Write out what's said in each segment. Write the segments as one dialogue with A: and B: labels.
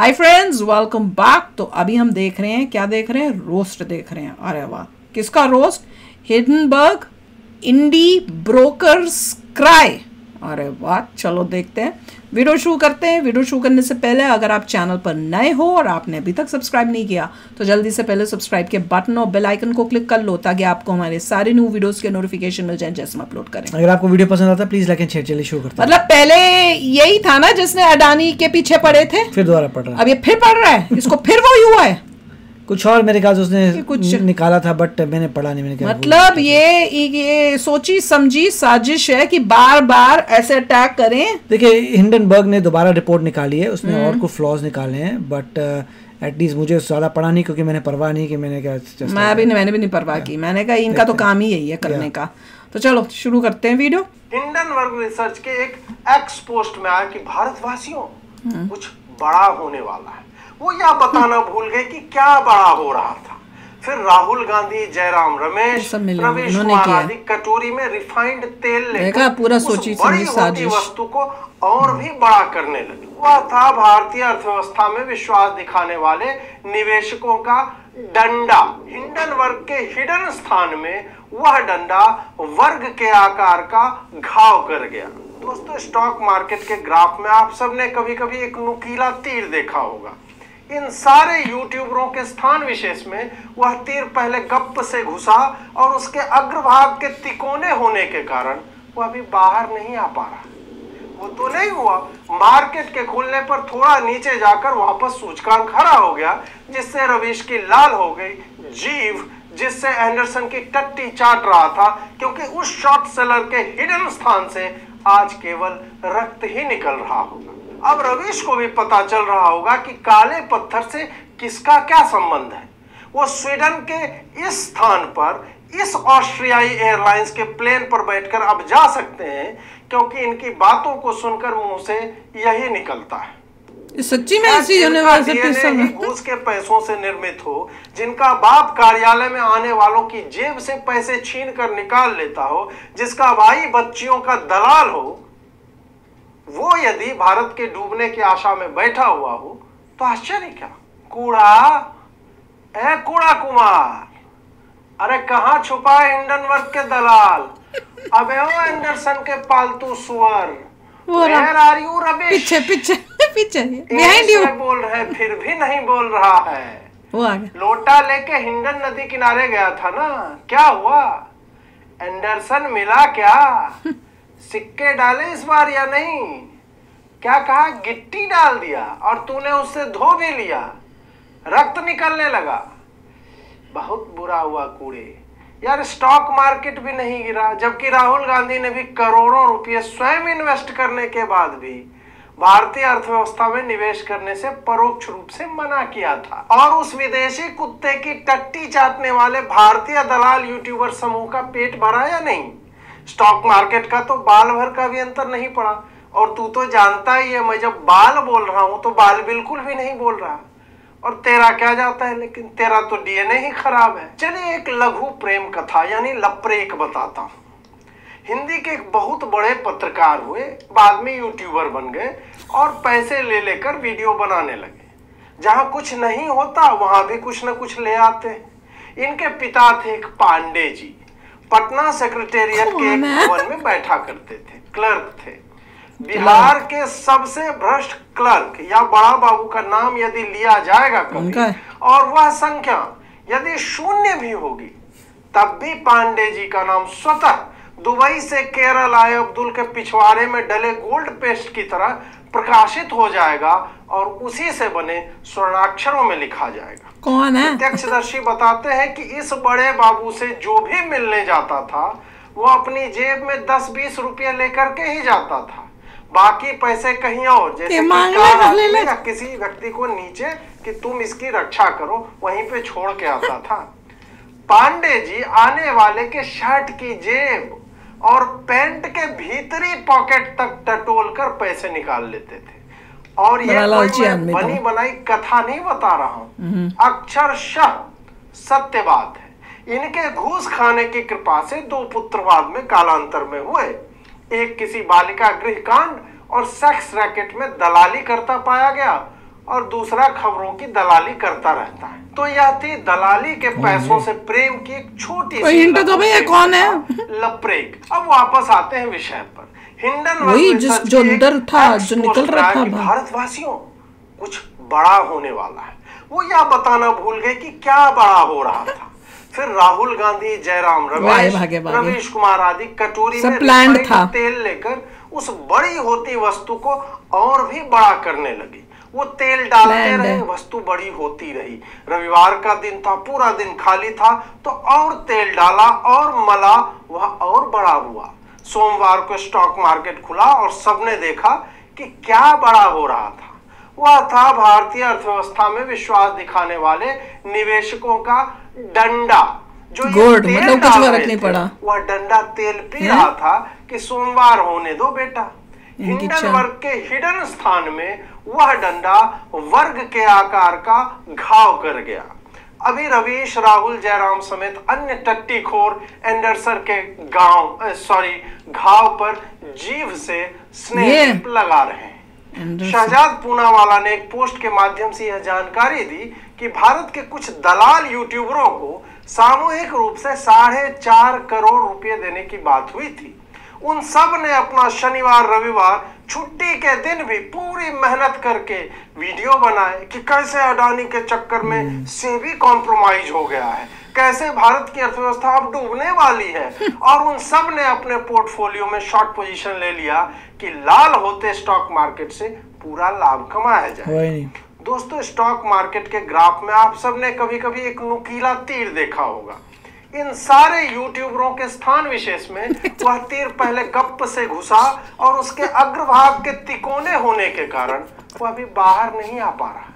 A: Hi friends, welcome back. तो अभी हम देख रहे हैं, क्या देख रहे हैं? रोस्ट देख रहे हैं। अरे वाह, किसका रोस्ट? हिंडनबर्ग इंडी ब्रोकर्स क्राई। अरे वाह, चलो देखते हैं, वीडियो शुरू करते हैं। वीडियो शुरू करने से पहले अगर आप चैनल पर नए हो और आपने अभी तक सब्सक्राइब नहीं किया तो जल्दी से पहले सब्सक्राइब के बटन और बेल आइकन को क्लिक कर लो ताकि आपको हमारे सारे न्यू वीडियोस के नोटिफिकेशन मिल जाए जैसे हम अपलोड करें।
B: अगर आपको वीडियो पसंद आता है प्लीज लाइक एंड शेयर। चलिए शुरू करते हैं।
A: मतलब पहले यही था ना जिसने अडानी के पीछे पड़े थे,
B: फिर दोबारा पढ़ रहा है।
A: अब ये फिर पढ़ रहा है, इसको फिर वही हुआ है।
B: कुछ और मेरे ख्याल से उसने
A: कुछ
B: निकाला था बट मैंने पढ़ा नहीं। मैंने
A: मतलब ये सोची समझी साजिश है कि बार बार ऐसे अटैक करें।
B: देखिए, हिंडनबर्ग ने दोबारा रिपोर्ट निकाली है, उसने और कुछ फ्लॉज निकाले हैं बट एटलीस्ट मुझे ज़्यादा पढ़ा नहीं क्योंकि मैंने परवाह नहीं कि मैंने क्या
A: मैंने भी नहीं परवाह की। मैंने कहा इनका तो काम ही यही है करने का। तो चलो शुरू करते हैं वीडियो।
C: हिंडनबर्ग रिसर्च के एक एक्स पोस्ट में आया कि भारतवासियों कुछ बड़ा होने वाला है। वो यह बताना भूल गए कि क्या बड़ा हो रहा था। फिर राहुल गांधी, जयराम रमेश, प्रवेश कुमार आदि कटोरी में रिफाइंड तेल लेकर
A: पूरा सोची
C: बड़ी होती वस्तु को और भी बड़ा करने लगे। वह था भारतीय अर्थव्यवस्था में विश्वास दिखाने वाले निवेशकों का डंडा। हिंडनबर्ग के हिडन स्थान में वह डंडा वर्ग के आकार का घाव कर गया। दोस्तों, स्टॉक मार्केट के ग्राफ में आप सबने कभी कभी एक नुकीला तीर देखा होगा। इन सारे यूट्यूबरों के स्थान विशेष में वह तीर पहले गप से घुसा और उसके अग्रभाग के तिकोने होने के कारण वह अभी बाहर नहीं आ पा रहा। वो तो नहीं हुआ, मार्केट के खुलने पर थोड़ा नीचे जाकर वापस सूचकांक खड़ा हो गया, जिससे रवीश की लाल हो गई जीभ, जिससे एंडरसन की टट्टी चाट रहा था, क्योंकि उस शॉर्ट सेलर के हिडन स्थान से आज केवल रक्त ही निकल रहा होगा। अब रवीश को भी पता चल रहा होगा कि काले पत्थर से किसका क्या संबंध है। वो स्वीडन के इस स्थान पर इस ऑस्ट्रियाई एयरलाइंस के प्लेन पर बैठकर अब जा सकते हैं, क्योंकि इनकी बातों को सुनकर मुंह से यही निकलता है।
A: सच्ची में ऐसी यूनिवर्सिटी
C: घूस के पैसों से निर्मित हो, जिनका बाप कार्यालय में आने वालों की जेब से पैसे छीन कर निकाल लेता हो, जिसका भाई बच्चियों का दलाल हो, वो यदि भारत के डूबने की आशा में बैठा हुआ हो तो आश्चर्य क्या। कूड़ा कुमार, अरे कहाँ छुपा है हिंडनबर्ग के दलाल? अबे ओ एंडरसन के पालतू सुअर, वेयर आर यू रवीश?
A: पीछे
C: बिहाइंड यू बोल रहे, फिर भी नहीं बोल रहा है।
A: वो आ गया।
C: लोटा लेके हिंडन नदी किनारे गया था ना, क्या हुआ? एंडरसन मिला क्या? सिक्के डाले इस बार या नहीं? क्या कहा? गिट्टी डाल दिया और तूने उससे धो भी लिया, रक्त निकलने लगा। बहुत बुरा हुआ कूड़े। यार, स्टॉक मार्केट भी नहीं गिरा, जबकि राहुल गांधी ने भी करोड़ों रुपए स्वयं इन्वेस्ट करने के बाद भी भारतीय अर्थव्यवस्था में निवेश करने से परोक्ष रूप से मना किया था। और उस विदेशी कुत्ते की टट्टी चाटने वाले भारतीय दलाल यूट्यूबर समूह का पेट भरा या नहीं? स्टॉक मार्केट का तो बाल भर का भी अंतर नहीं पड़ा। और तू तो जानता ही है, मैं जब बाल बोल रहा हूं तो बाल बिल्कुल भी नहीं बोल रहा। और तेरा क्या जाता है, लेकिन तेरा तो डीएनए ही खराब है। चलिए एक लघु प्रेम कथा यानी लपरेक बताता हूं। हिंदी के एक बहुत बड़े पत्रकार हुए, बाद में यूट्यूबर बन गए और पैसे ले लेकर वीडियो बनाने लगे। जहां कुछ नहीं होता वहां भी कुछ न कुछ ले आते। इनके पिता थे एक पांडे जी, पटना सेक्रेटेरिएट के एक भवन में बैठा करते थे, क्लर्क थे। बिहार के सबसे भ्रष्ट क्लर्क या बड़ा बाबू का नाम यदि लिया जाएगा कभी और वह संख्या यदि शून्य भी होगी, तब भी पांडे जी का नाम स्वतः दुबई से केरल आए अब्दुल के पिछवाड़े में डले गोल्ड पेस्ट की तरह प्रकाशित हो जाएगा और उसी से बने स्वर्णाक्षरों में लिखा जाएगा।
A: कौन है?
C: प्रत्यक्षदर्शी बताते हैं कि इस बड़े बाबू से जो भी मिलने जाता था वो अपनी जेब में 10-20 रुपये लेकर के ही जाता था। बाकी पैसे कहीं और, जैसे कि या किसी व्यक्ति को नीचे कि तुम इसकी रक्षा करो, वहीं पे छोड़ के आता था। पांडे जी आने वाले के शर्ट की जेब और पैंट के भीतरी पॉकेट तक टटोल कर पैसे निकाल लेते थे। और ये बनी बनाई कथा नहीं बता रहा हूं, अक्षरशः सत्य बात है। इनके घूस खाने की कृपा से 2 पुत्र बाद में कालांतर में हुए। एक किसी बालिका गृह कांड और सेक्स रैकेट में दलाली करता पाया गया, और दूसरा खबरों की दलाली करता रहता है। तो यह थी दलाली के पैसों से प्रेम की एक छोटी सी
A: हिंट दो भैया, कौन है?
C: लपरेक। अब वापस आते हैं विषय पर। हिंडनबर्ग
A: वही
C: रिसर्च
A: जो
C: की एक
A: अंदर था, जो
C: एक्सपोस्ट
A: निकल रहा
C: रहा
A: था
C: कि
A: बाहर।
C: भारतवासियों कुछ बड़ा होने वाला है। वो यह बताना भूल गए कि क्या बड़ा हो रहा था। फिर राहुल गांधी, जयराम रमेश,
A: भागे।
C: रवीश कुमार आदि कटोरी
A: सब
C: में
A: planned
C: रिफाइंड
A: था।
C: तेल लेकर उस बड़ी होती वस्तु को और भी बड़ा करने लगी। वो तेल डालते
A: Planned
C: रहे,
A: है।
C: वस्तु बड़ी होती रही। रविवार का दिन था, पूरा दिन खाली था, तो और तेल डाला और मला, वह और बड़ा हुआ। सोमवार को स्टॉक मार्केट खुला और सबने देखा कि क्या बड़ा हो रहा था। वह था भारतीय अर्थव्यवस्था में विश्वास दिखाने वाले निवेशकों का डंडा, जो ये
A: गुड,
C: तेल
A: मतलब कुछ
C: डाल
A: फर्क
C: रहे
A: नहीं
C: थे।
A: पड़ा।
C: वह डंडा तेल पी रहा था कि सोमवार होने दो बेटा।
A: इनकी
C: हिंडनबर्ग के हिडन स्थान में वह डंडा वर्ग के आकार का घाव कर गया। अभी रवीश, राहुल, जयराम समेत अन्य टट्टीखोर एंडरसन के घाव पर जीभ से स्नेह लगा रहे हैं। शहजाद पूनावाला ने एक पोस्ट के माध्यम से यह जानकारी दी कि भारत के कुछ दलाल यूट्यूबरों को सामूहिक रूप से 4.5 करोड़ रुपए देने की बात हुई थी। उन सब ने अपना शनिवार रविवार छुट्टी के दिन भी पूरी मेहनत करके वीडियो बनाए कि कैसे अडानी के चक्कर में सेबी कॉम्प्रोमाइज हो गया है, कैसे भारत की अर्थव्यवस्था अब डूबने वाली है। और उन सब ने अपने पोर्टफोलियो में शॉर्ट पोजीशन ले लिया कि लाल होते स्टॉक मार्केट से पूरा लाभ कमाया जाए। दोस्तों, स्टॉक मार्केट के ग्राफ में आप सब ने कभी कभी एक नुकीला तीर देखा होगा। इन सारे यूट्यूबरों के स्थान विशेष में वह तीर पहले गप से घुसा और उसके अग्रभाग के तिकोने होने के कारण वह अभी बाहर नहीं आ पा रहा है।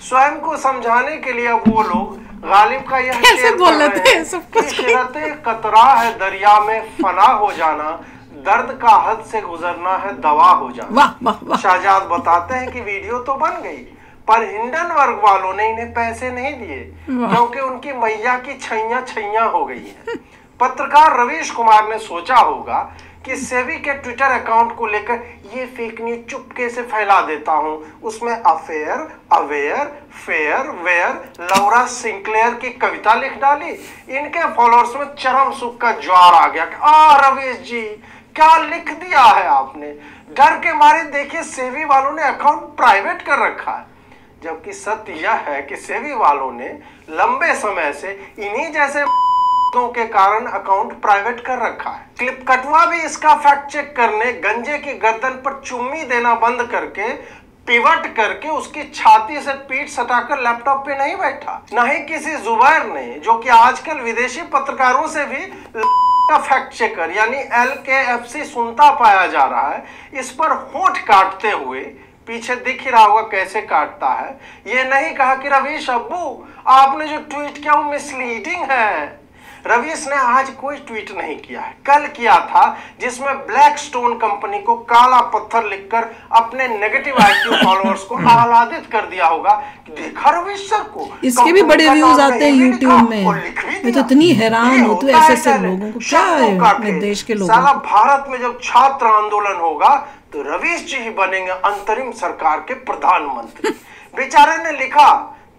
C: स्वयं को समझाने के लिए अब वो लोग गालिब का यह शेर कर रहे हैं कि शिरते कतरा है दरिया में फना हो जाना, दर्द का हद से गुजरना है दवा हो जाना। शहजाद बताते हैं कि वीडियो तो बन गई, पर हिंडनबर्ग वालों ने इन्हें पैसे नहीं दिए क्योंकि उनकी मैया की छैया हो गई है। पत्रकार रवीश कुमार ने सोचा होगा कि सेबी के ट्विटर अकाउंट को लेकर ये फेक न्यूज चुपके से फैला देता हूं, उसमें affair, aware, fair, where Laura Sinclair की कविता लिख डाली। इनके फॉलोअर्स में चरम सुख का ज्वार आ गया कि रवीश जी क्या लिख दिया है आपने। डर के मारे देखिए सेबी वालों ने अकाउंट प्राइवेट कर रखा है, जबकि सत्य यह है कि सेबी वालों ने लंबे समय से इन्हीं जैसे के कारण अकाउंट प्राइवेट कर रखा है। क्लिप कटवा भी इसका फैक्ट चेक करने गंजे की गर्दन पर चुम्मी देना बंद करके पिवट करके उसकी छाती से पीठ सटाकर लैपटॉप पे नहीं बैठा। न ही किसी जुबैर ने, जो कि आजकल विदेशी पत्रकारों से भी का फैक्ट चेकर यानी LKFC सुनता पाया जा रहा है, इस पर होंठ काटते हुए, पीछे दिख ही रहा होगा कैसे काटता है, ये नहीं कहा कि रवीश अब्बू आपने जो ट्वीट किया वो मिसलीडिंग है। रवीश ने आज कोई ट्वीट नहीं किया है, कल किया था, जिसमें ब्लैक स्टोन कंपनी को काला पत्थर लिखकर अपने नेगेटिव IQ फॉलोअर्स को आह्लादित कर दिया होगा कि देखा रवीश सर को।
A: इसके भी बड़े व्यूज आते हैं यूट्यूब में। मैं तो इतनी हैरान हूँ, तो ऐसे लोगों को क्या है अपने देश के लोगों
C: साला भारत में जब छात्र आंदोलन होगा तो रवीश जी ही बनेंगे अंतरिम सरकार के प्रधानमंत्री। बेचारे ने लिखा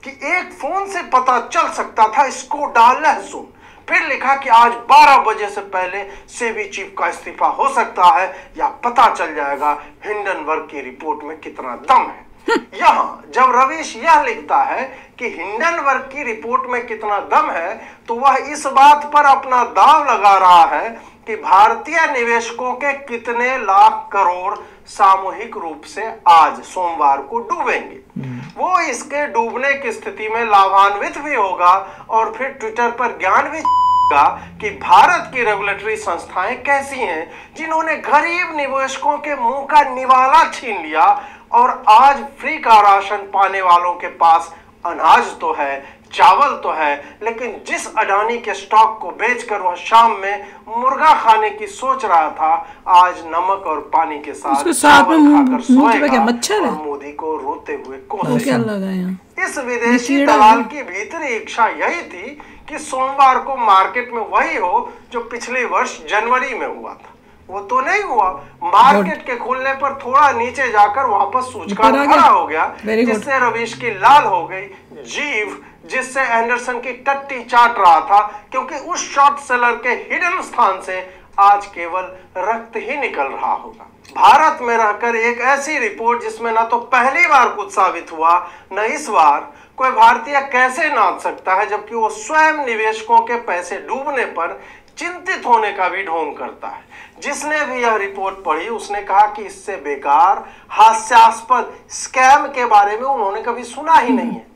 C: कि एक फोन से पता चल सकता था इसको डाल लहसुन। फिर लिखा कि आज 12 बजे से पहले सेबी चीफ का इस्तीफा हो सकता है या पता चल जाएगा हिंडनबर्ग की रिपोर्ट में कितना दम है। यहाँ जब रवीश यह लिखता है कि हिंडनबर्ग की रिपोर्ट में कितना दम है, तो वह इस बात पर अपना दाव लगा रहा है कि भारतीय निवेशकों के कितने लाख करोड़ सामूहिक रूप से आज सोमवार को डूबेंगे। वो इसके डूबने की स्थिति में लाभान्वित भी होगा और फिर ट्विटर पर ज्ञान भी कि भारत की रेगुलेटरी संस्थाएं कैसी हैं, जिन्होंने गरीब निवेशकों के मुंह का निवाला छीन लिया और आज फ्री का राशन पाने वालों के पास अनाज तो है, चावल तो है, लेकिन जिस अडानी के स्टॉक को बेचकर वह शाम में मुर्गा खाने की सोच रहा था, आज नमक और पानी के साथ चावल खाकर सोएगा और मोदी को रोते हुए कोसेगा। इस विदेशी दलाल की भीतरी इच्छा यही थी कि सोमवार को मार्केट में वही हो जो पिछले वर्ष जनवरी में हुआ था। वो तो नहीं हुआ। मार्केट के खुलने पर थोड़ा नीचे जाकर वापस सूचकांक खड़ा हो गया, जिससे रवीश की लाल हो गई जीभ, जिससे एंडरसन की टट्टी चाट रहा था, क्योंकि उस शॉर्ट सेलर के हिडन स्थान से आज केवल रक्त ही निकल रहा होगा। भारत में रहकर एक ऐसी रिपोर्ट जिसमें ना तो पहली बार कुछ साबित हुआ, न इस बार कोई भारतीय कैसे नाच सकता है, जबकि वो स्वयं निवेशकों के पैसे डूबने पर चिंतित होने का भी ढोंग करता है। जिसने भी यह रिपोर्ट पढ़ी उसने कहा कि इससे बेकार हास्यास्पद स्कैम के बारे में उन्होंने कभी सुना ही नहीं है।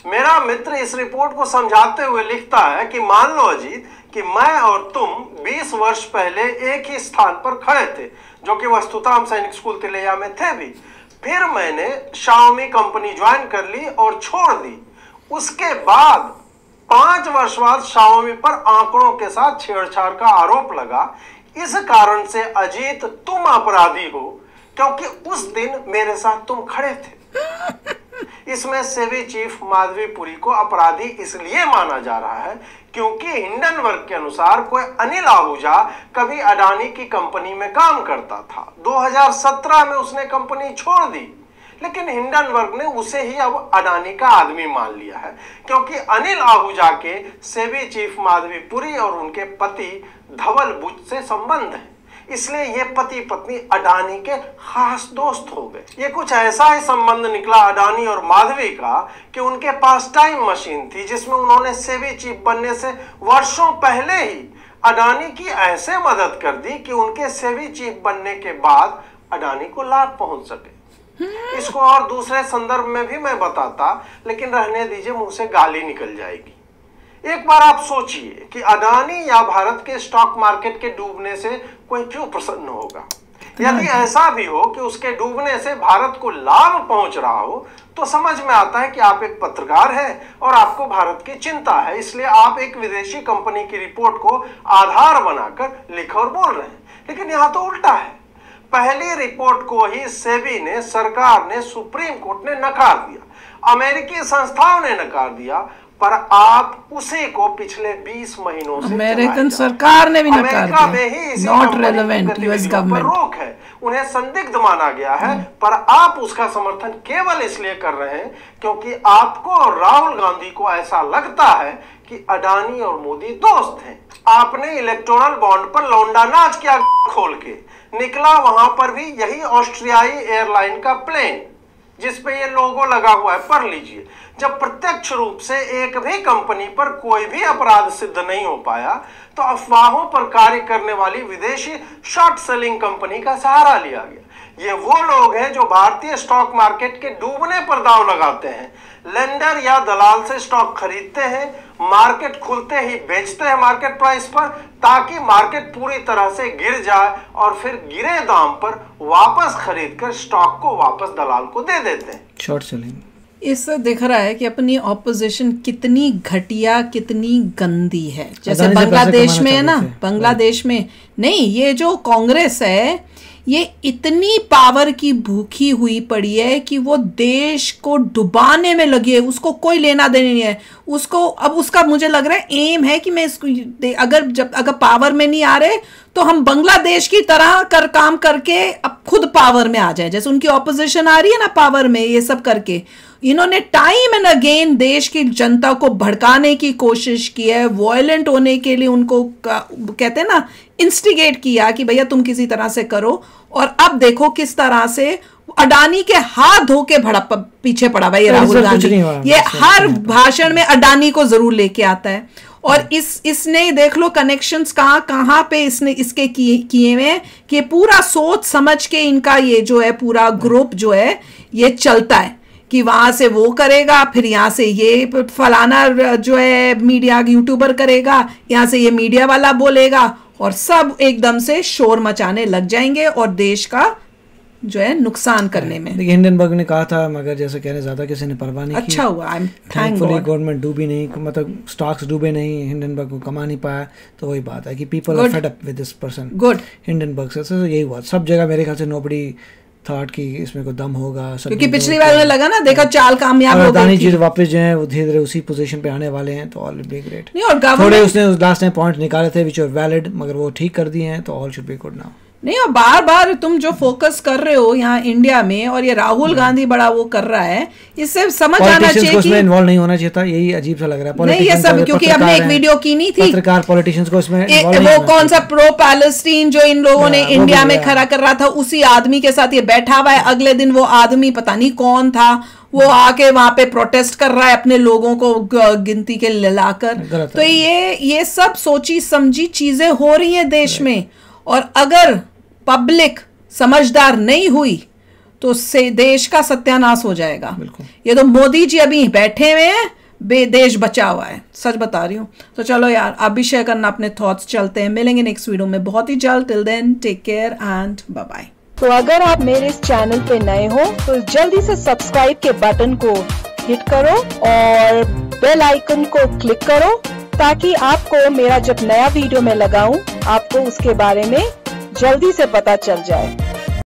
C: मेरा मित्र इस रिपोर्ट को समझाते हुए लिखता है कि मान लो अजीत कि मैं और तुम 20 वर्ष पहले एक ही स्थान पर खड़े थे, जो कि वस्तुतः हम सैनिक स्कूल तिलैया में थे भी। फिर मैंने शाओमी कंपनी ज्वाइन कर ली और छोड़ दी। उसके बाद 5 वर्ष बाद शाओमी पर आंकड़ों के साथ छेड़छाड़ का आरोप लगा। इस कारण से अजीत तुम अपराधी हो, क्योंकि उस दिन मेरे साथ तुम खड़े थे। इसमें सेबी चीफ माधवीपुरी को अपराधी इसलिए माना जा रहा है क्योंकि हिंडनबर्ग के अनुसार कोई अनिल आहूजा कभी अडानी की कंपनी में काम करता था। 2017 में उसने कंपनी छोड़ दी, लेकिन हिंडनबर्ग ने उसे ही अब अडानी का आदमी मान लिया है, क्योंकि अनिल आहूजा के सेबी चीफ माधवीपुरी और उनके पति धवल बुच से संबंध है। इसलिए ये पति पत्नी अडानी के खास दोस्त हो गए। ये कुछ ऐसा ही संबंध निकला अडानी और माधवी का कि उनके पास टाइम मशीन थी, जिसमें उन्होंने सेबी चीफ बनने से वर्षों पहले ही अडानी की ऐसे मदद कर दी कि उनके सेबी चीफ बनने के बाद अडानी को लाभ पहुंच सके। इसको और दूसरे संदर्भ में भी मैं बताता, लेकिन रहने दीजिए, मुंह से गाली निकल जाएगी। एक बार आप सोचिए कि अडानी या भारत के स्टॉक मार्केट के डूबने से कोई क्यों प्रसन्न होगा। यदि ऐसा भी हो कि उसके डूबने से भारत को लाभ पहुंच रहा हो, तो समझ में आता है कि आप एक पत्रकार हैं और आपको भारत की चिंता है, इसलिए आप एक विदेशी कंपनी की रिपोर्ट को आधार बनाकर लिख और बोल रहे हैं। लेकिन यहाँ तो उल्टा है। पहली रिपोर्ट को ही सेबी ने, सरकार ने, सुप्रीम कोर्ट ने नकार दिया, अमेरिकी संस्थाओं ने नकार दिया, पर आप उसी को पिछले 20 महीनों से
A: अमेरिकन सरकार ने भी नकार दिया।
C: अमेरिका में ही इसी
A: नॉट रेलेवेंट यूएस गवर्नमेंट
C: रोक है, उन्हें संदिग्ध माना गया है, पर आप उसका समर्थन केवल इसलिए कर रहे हैं क्योंकि आपको और राहुल गांधी को ऐसा लगता है कि अडानी और मोदी दोस्त हैं। आपने इलेक्टोरल बॉन्ड पर लौंडा नाच किया खोल के, निकला वहां पर भी यही ऑस्ट्रियाई एयरलाइन का प्लेन जिसपे ये लोगो लगा हुआ है, पढ़ लीजिए। जब प्रत्यक्ष रूप से एक भी कंपनी पर कोई भी अपराध सिद्ध नहीं हो पाया, तो अफवाहों पर कार्य करने वाली विदेशी शॉर्ट सेलिंग कंपनी का सहारा लिया गया। ये वो लोग हैं जो भारतीय स्टॉक मार्केट के डूबने पर दांव लगाते हैं, लेंडर या दलाल से स्टॉक खरीदते हैं, मार्केट खुलते ही बेचते हैं मार्केट प्राइस पर, ताकि मार्केट पूरी तरह से गिर जाए और फिर गिरे दाम पर वापस खरीदकर स्टॉक को वापस दलाल को दे देते हैं।
B: Short selling.
A: इससे दिख रहा है कि अपनी ऑपोजिशन कितनी घटिया, कितनी गंदी है। जैसे बांग्लादेश में है ना, बांग्लादेश में नहीं, ये जो कांग्रेस है ये इतनी पावर की भूखी हुई पड़ी है कि वो देश को डुबाने में लगी है, उसको कोई लेना देना नहीं है। उसको अब उसका मुझे लग रहा है एम है कि मैं इसको अगर पावर में नहीं आ रहे तो हम बांग्लादेश की तरह काम करके अब खुद पावर में आ जाए, जैसे उनकी ऑपोजिशन आ रही है ना पावर में, ये सब करके इन्होंने टाइम एंड अगेन देश की जनता को भड़काने की कोशिश की है, वॉयलेंट होने के लिए उनको कहते हैं ना इंस्टिगेट किया कि भैया तुम किसी तरह से करो। और अब देखो किस तरह से अडानी के हाथ धो के पीछे पड़ा भाई राहुल गांधी। ये हर भाषण में अडानी को जरूर लेके आता है। और इसने देख लो कनेक्शंस कहाँ पे इसने इसके किए हुए कि पूरा सोच समझ के इनका ये जो है पूरा ग्रुप जो है ये चलता है कि वहां से वो करेगा, फिर यहाँ से ये फलाना जो है मीडिया यूट्यूबर करेगा, यहाँ से ये मीडिया वाला बोलेगा और सब एकदम से शोर मचाने लग जाएंगे और देश का जो है नुकसान करने में।
B: देखिए हिंडनबर्ग ने कहा था, मगर जैसे कहने ज्यादा किसी ने परवाह नहीं की।
A: अच्छा हुआ,
B: थैंकफुली गवर्नमेंट डूबी नहीं, मतलब स्टॉक्स डूबे नहीं, हिंडनबर्ग को कमा नहीं पाया। तो वही बात है कि people are fed up with this person.
A: Good,
B: Hindenburg से यही हुआ। सब जगह मेरे ख्याल से नोबडी थॉट कि इसमें कोई दम होगा,
A: क्योंकि पिछली बार उन्हें लगा ना, देखा चाल कामयाब हो गई।
B: अडानी जी वापस जो है वो धीरे धीरे उसी पोजीशन पे आने वाले हैं, तो ऑल विल बी ग्रेट।
A: नहीं, और
B: थोड़े उसने लास्ट टाइम पॉइंट निकाले थे विच आर वैलिड, मगर वो ठीक कर दिए हैं, तो all should be good now.
A: नहीं, और बार बार तुम जो फोकस कर रहे हो यहाँ इंडिया में, और ये राहुल गांधी बड़ा वो कर रहा है, इससे समझ आना चाहिए कि
B: इन्वॉल्व नहीं होना चाहिए था। यही अजीब सा लग रहा है।
A: नहीं, ये सब क्योंकि हमने एक वीडियो की नहीं थी,
B: पत्रकार पॉलिटिशियंस को इसमें
A: वो कौन सा प्रो पैलेस्टीन जो इन लोगों ने इंडिया में खड़ा कर रहा था, उसी आदमी के साथ ये बैठा हुआ है। अगले दिन वो आदमी पता नहीं कौन था, वो आके वहां पे प्रोटेस्ट कर रहा है अपने लोगों को गिनती के लाकर। तो ये सब सोची समझी चीजें हो रही हैं देश में, और अगर पब्लिक समझदार नहीं हुई तो से देश का सत्यानाश हो जाएगा। ये तो मोदी जी अभी बैठे हुए हैं, देश बचा हुआ है, सच बता रही हूँ। तो चलो यार, आप भी शेयर करना अपने थॉट्स। चलते हैं, मिलेंगे नेक्स्ट वीडियो में बहुत ही जल्द। Till then take care and bye bye.
D: तो अगर आप मेरे इस चैनल पे नए हो तो जल्दी से सब्सक्राइब के बटन को हिट करो और बेल आइकन को क्लिक करो, ताकि आपको मेरा जब नया वीडियो मैं लगाऊं आपको उसके बारे में जल्दी से पता चल जाए।